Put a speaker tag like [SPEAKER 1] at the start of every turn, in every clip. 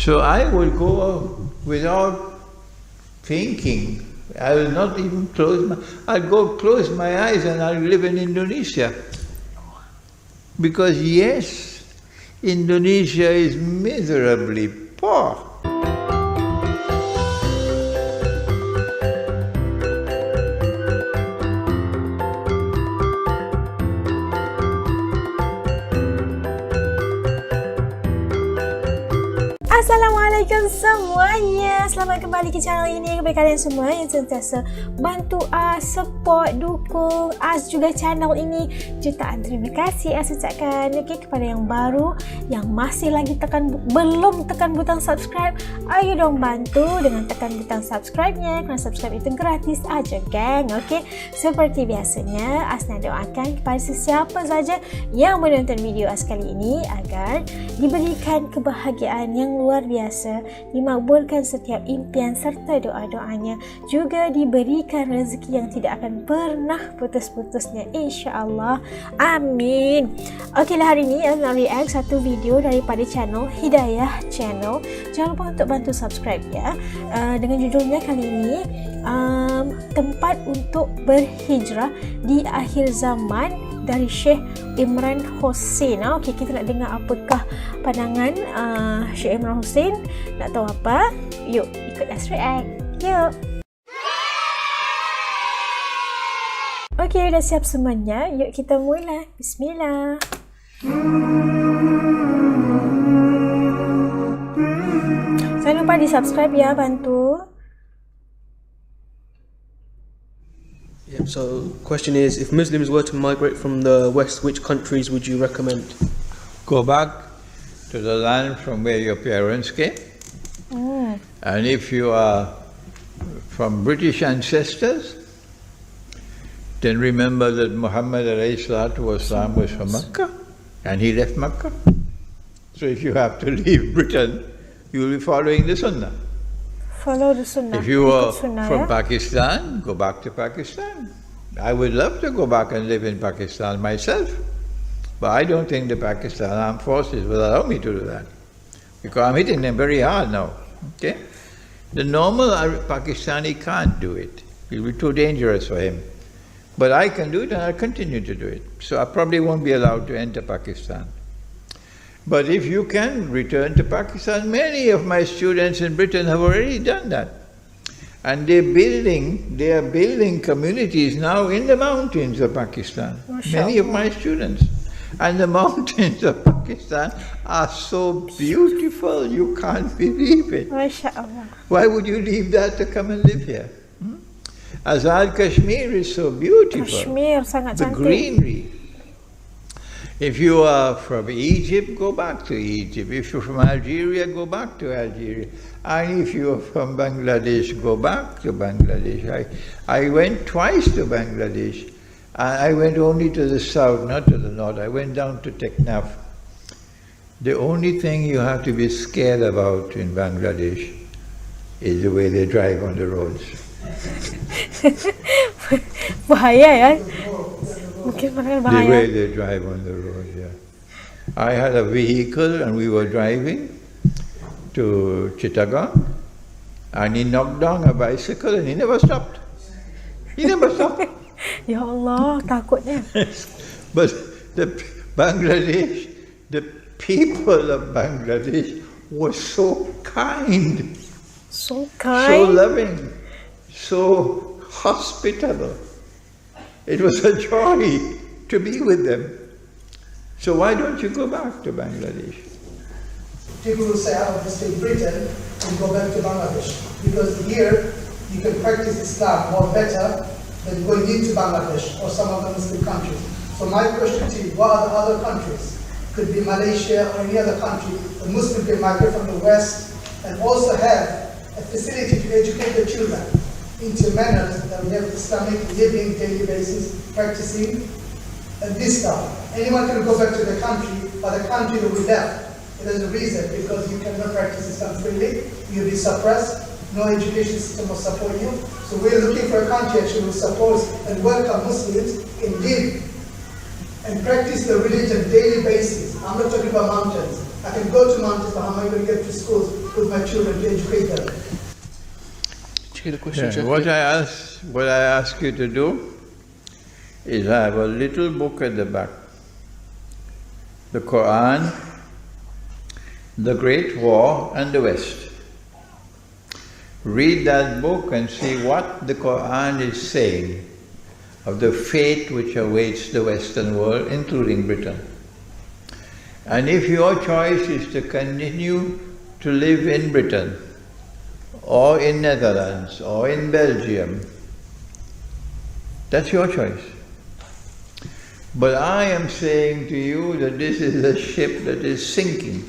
[SPEAKER 1] So I would go without thinking. I will not even I'll go close my eyes and I'll live in Indonesia. Because yes, Indonesia is miserably poor.
[SPEAKER 2] Assalamualaikum semuanya. Selamat kembali ke channel ini. Kepada kalian semua yang sentiasa bantu support, dukung juga channel ini, jutaan terima kasih ucapkan. Okay, kepada yang baru yang masih lagi belum tekan butang subscribe, ayo dong bantu dengan tekan butang subscribe-nya, kerana subscribe itu gratis aja, geng. Okay, seperti biasanya Asna doakan kepada sesiapa saja yang menonton video kali ini agar diberikan kebahagiaan yang luar biasa, dimakbulkan setiap impian serta doa-doanya, juga diberikan rezeki yang tidak akan pernah putus-putusnya, insya-Allah. Amin. Okeylah, hari ini saya nak react satu video daripada channel Hidayah channel. Jangan lupa untuk bantu subscribe ya. Dengan judulnya kali ini tempat untuk berhijrah di akhir zaman dari Syekh Imran Hussein. Okey, kita nak dengar apakah pandangan Syekh Imran Hussein. Nak tahu apa? Yuk, ikut let's react. Yuk. Okey, dah siap semuanya. Yuk kita mula. Bismillah. Jangan lupa di subscribe ya, bantu.
[SPEAKER 3] Yeah, so question is, if Muslims were to migrate from the West, which countries would you recommend?
[SPEAKER 1] Go back to the land from where your parents came. And if you are from British ancestors, then remember that Muhammad was from Makkah and he left Makkah. So if you have to leave Britain, you will be following the Sunnah.
[SPEAKER 2] Follow the Sunnah.
[SPEAKER 1] If you are from Pakistan, go back to Pakistan. I would love to go back and live in Pakistan myself, but I don't think the Pakistan Armed Forces will allow me to do that, because I'm hitting them very hard now. Okay, the normal Pakistani can't do it. It will be too dangerous for him. But I can do it and I'll continue to do it. So I probably won't be allowed to enter Pakistan. But if you can return to Pakistan, many of my students in Britain have already done that. And they are building communities now in the mountains of Pakistan. Many of my students. And the mountains of Pakistan are so beautiful, you can't believe it. Why would you leave that to come and live here? Azad Kashmir is so beautiful.
[SPEAKER 2] Kashmir sangat
[SPEAKER 1] the
[SPEAKER 2] cantik.
[SPEAKER 1] Greenery. If you are from Egypt, go back to Egypt. If you're from Algeria, go back to Algeria. And if you're from Bangladesh, go back to Bangladesh. I went twice to Bangladesh. I went only to the south, not to the north. I went down to Teknaf. The only thing you have to be scared about in Bangladesh is the way they drive on the roads.
[SPEAKER 2] Bahaya ya. Mungkin mereka bahaya.
[SPEAKER 1] The way they drive on the road, yeah. I had a vehicle and we were driving to Chittagong, and he knocked down a bicycle and he never stopped. He never stopped.
[SPEAKER 2] Ya Allah, takutnya.
[SPEAKER 1] But the people of Bangladesh were so kind,
[SPEAKER 2] So
[SPEAKER 1] loving, so hospitable. It was a joy to be with them. So why don't you go back to Bangladesh?
[SPEAKER 4] People will say, I want to stay in Britain and go back to Bangladesh. Because here, you can practice Islam more better than going into Bangladesh or some of the Muslim countries. So my question to you, what are the other countries? Could be Malaysia or any other country. A Muslim can migrate from the West and also have a facility to educate their children into manners that we have Islamic living daily basis, practicing, and this stuff. Anyone can go back to the country, but the country that we left, there's a reason, because you cannot practice Islam freely, you'll be suppressed, no education system will support you. So we're looking for a country actually will support and welcome Muslims and live and practice the religion daily basis. I'm not talking about mountains. I can go to mountains, but how am I going to get to schools with my children to educate them?
[SPEAKER 3] Did you hear the question, Sheikh?
[SPEAKER 1] What I ask you to do is I have a little book at the back. The Quran, the Great War and the West. Read that book and see what the Quran is saying of the fate which awaits the Western world, including Britain. And if your choice is to continue to live in Britain, or in Netherlands, or in Belgium, that's your choice. But I am saying to you that this is a ship that is sinking.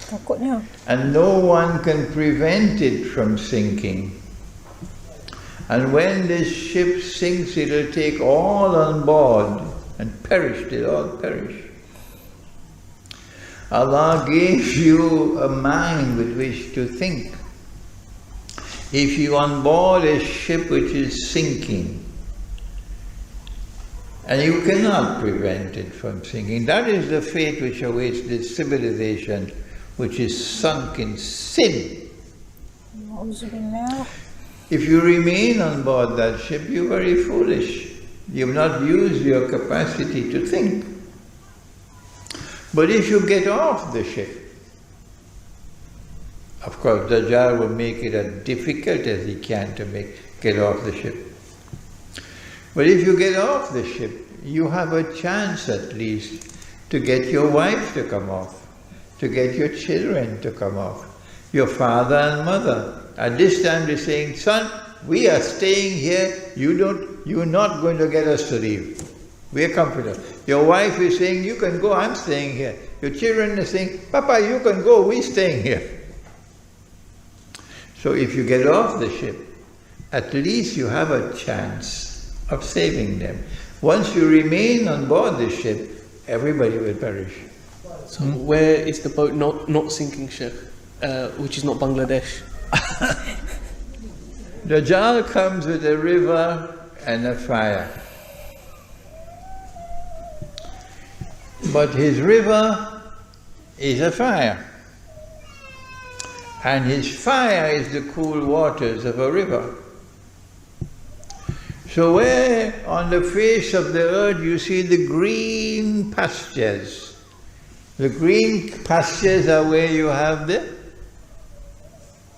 [SPEAKER 2] Takutnya.
[SPEAKER 1] And no one can prevent it from sinking. And when this ship sinks, it'll take all on board and perish, they'll all perish. Allah gave you a mind with which to think. If you on board a ship which is sinking, and you cannot prevent it from sinking, that is the fate which awaits this civilization which is sunk in sin.
[SPEAKER 2] Auzubillah.
[SPEAKER 1] If you remain on board that ship, you're very foolish. You've not used your capacity to think. But if you get off the ship, of course Dajjal will make it as difficult as he can to get off the ship. But if you get off the ship, you have a chance at least to get your wife to come off, to get your children to come off, your father and mother. At this time they're saying, son, we are staying here, you're not going to get us to leave. We are comfortable. Your wife is saying, you can go, I'm staying here. Your children are saying, Papa, you can go, we're staying here. So if you get off the ship, at least you have a chance of saving them. Once you remain on board the ship, everybody will perish.
[SPEAKER 3] So where is the boat not sinking, Sheikh? Which is not Bangladesh?
[SPEAKER 1] Dajjal comes with a river and a fire. But his river is a fire. And his fire is the cool waters of a river. So where on the face of the earth you see the green pastures, the green pastures are where you have the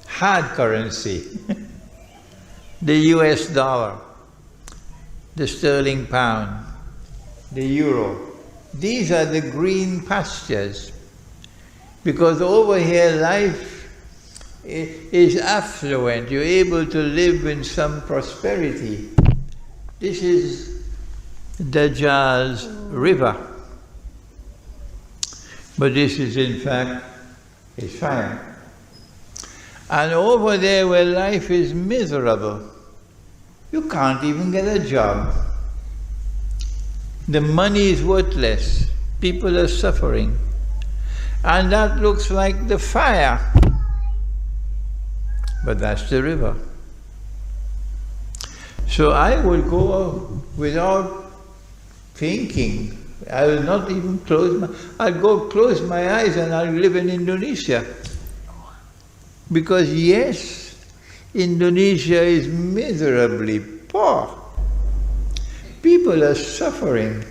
[SPEAKER 1] hard currency, the US dollar, the sterling pound, the euro. These are the green pastures, because over here life is affluent, you're able to live in some prosperity. This is Dajjal's river, but this is in fact his fire. And over there where life is miserable, you can't even get a job. The money is worthless, people are suffering. And that looks like the fire, but that's the river. So I will go without thinking. I will not even I'll go close my eyes and I'll live in Indonesia. Because yes, Indonesia is miserably poor. People are suffering.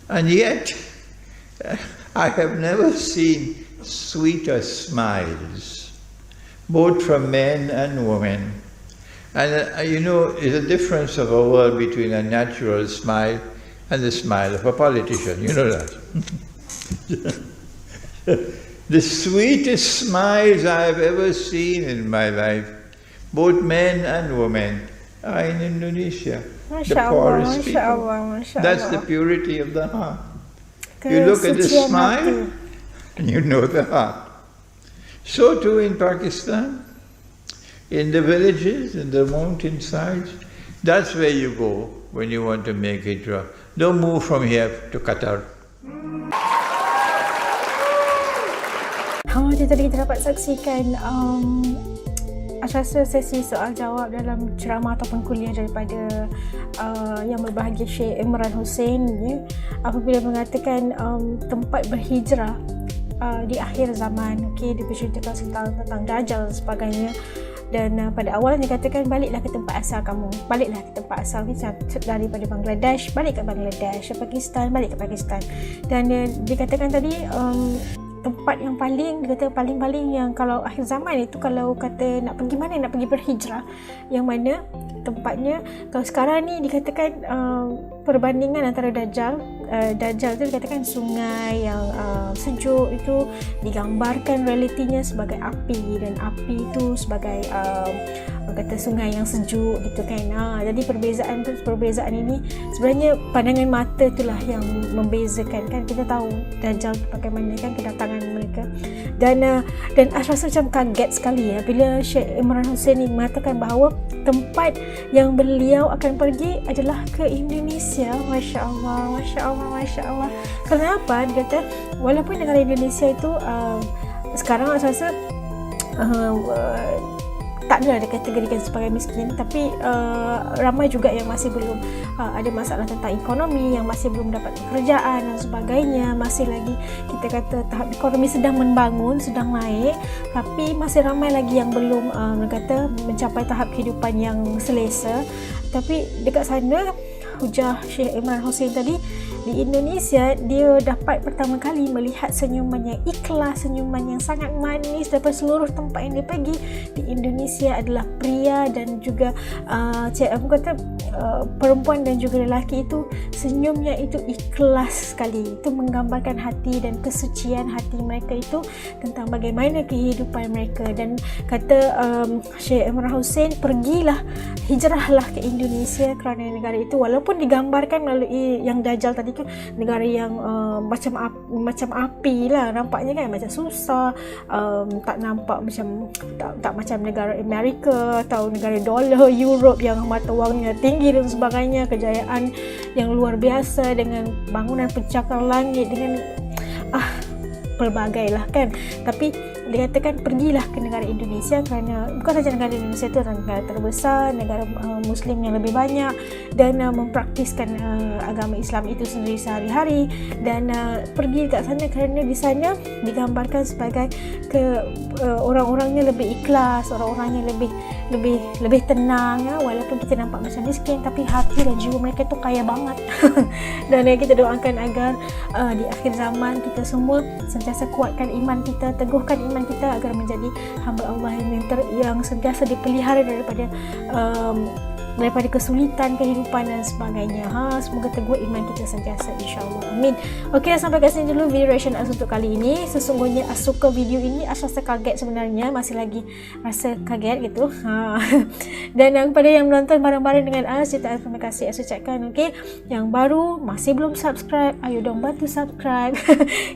[SPEAKER 1] And yet, I have never seen sweeter smiles, both from men and women. And you know, there's a difference of a world between a natural smile and the smile of a politician, you know that. The sweetest smiles I've ever seen in my life, both men and women, are in Indonesia. The poorest people. That's the purity of the heart. You look at the smile and you know the heart. So too in Pakistan, in the villages, in the mountainsides, that's where you go when you want to make hijrah. Don't move from here to Qatar.
[SPEAKER 2] Macam tadi kita dapat saksikan rasa sesi soal jawab dalam ceramah ataupun kuliah daripada yang berbahagia Syekh Imran Hussein, ya, apabila mengatakan tempat berhijrah di akhir zaman. Okey, dia berceritakan tentang Dajjal dan sebagainya. Dan pada awalnya dikatakan baliklah ke tempat asal kamu, baliklah ke tempat asal kita, daripada Bangladesh balik ke Bangladesh, Pakistan balik ke Pakistan. Dan dikatakan tadi tempat yang paling, dia kata paling-paling yang kalau akhir zaman itu, kalau kata nak pergi mana, nak pergi berhijrah, yang mana tempatnya, kalau sekarang ni dikatakan perbandingan antara Dajjal tu dikatakan sungai yang sejuk itu digambarkan realitinya sebagai api, dan api itu sebagai kata sungai yang sejuk gitu kan. Jadi perbezaan ini sebenarnya pandangan mata itulah yang membezakan kan. Kita tahu Dajjal bagaimana kan kedatangan mereka, dan rasa macam kaget sekali ya bila Syekh Imran Hussein ini mengatakan bahawa tempat yang beliau akan pergi adalah ke Indonesia. Masya Allah, Masya Allah, Masya Allah. Kenapa? Dia kata walaupun negara Indonesia itu sekarang saya rasa tak adalah dikategorikan sebagai miskin, tapi ramai juga yang masih belum ada masalah tentang ekonomi, yang masih belum dapat pekerjaan dan sebagainya. Masih lagi kita kata tahap ekonomi sedang membangun, sedang naik, tapi masih ramai lagi yang belum kata mencapai tahap kehidupan yang selesa. Tapi dekat sana, hujah Syekh Imran Hussein tadi, di Indonesia dia dapat pertama kali melihat senyuman yang ikhlas, senyuman yang sangat manis daripada seluruh tempat yang dia pergi. Di Indonesia adalah pria dan juga perempuan dan juga lelaki itu senyumnya itu ikhlas sekali. Itu menggambarkan hati dan kesucian hati mereka itu tentang bagaimana kehidupan mereka. Dan kata Syekh Imran Hussein, pergilah, hijrahlah ke Indonesia kerana negara itu walaupun digambarkan melalui yang Dajjal tadi tu negara yang macam api lah nampaknya kan, macam susah, tak nampak macam tak macam negara Amerika atau negara dolar Europe yang mata wangnya tinggi dan sebagainya, kejayaan yang luar biasa dengan bangunan pencakar langit dengan pelbagai lah kan. Tapi dikatakan pergilah ke negara Indonesia kerana bukan saja negara Indonesia itu adalah negara terbesar, negara Muslim yang lebih banyak, dan mempraktiskan agama Islam itu sendiri sehari-hari. Dan pergi dekat sana kerana di sana digambarkan sebagai orang-orangnya lebih ikhlas, orang-orangnya lebih tenang ya. Walaupun kita nampak macam miskin, tapi hati dan jiwa mereka tu kaya banget. Dan kita doakan agar di akhir zaman kita semua sentiasa kuatkan iman kita, teguhkan iman kita agar menjadi hamba Allah yang sentiasa dipelihara daripada kesulitan kehidupan dan sebagainya. Semoga teguh iman kita sentiasa, insya-Allah. Amin. Okey, sampai kat sini dulu video reaction As untuk kali ini. Sesungguhnya As suka video ini, As rasa kaget sebenarnya, masih lagi rasa kaget gitu. Dan kepada yang menonton bareng-bareng dengan As, jutaan terima kasih As ucapkan. Okey, yang baru masih belum subscribe, ayo dong bantu subscribe.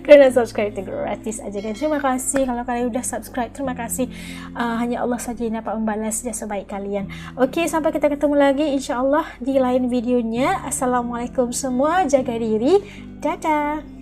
[SPEAKER 2] Kerana subscribe itu gratis aja kan. Terima kasih kalau kalian sudah subscribe. Terima kasih. Hanya Allah saja yang dapat membalas jasa baik kalian. Okey, sampai kita ketemu lagi insya-Allah di lain videonya. Assalamualaikum semua, jaga diri. Dadah.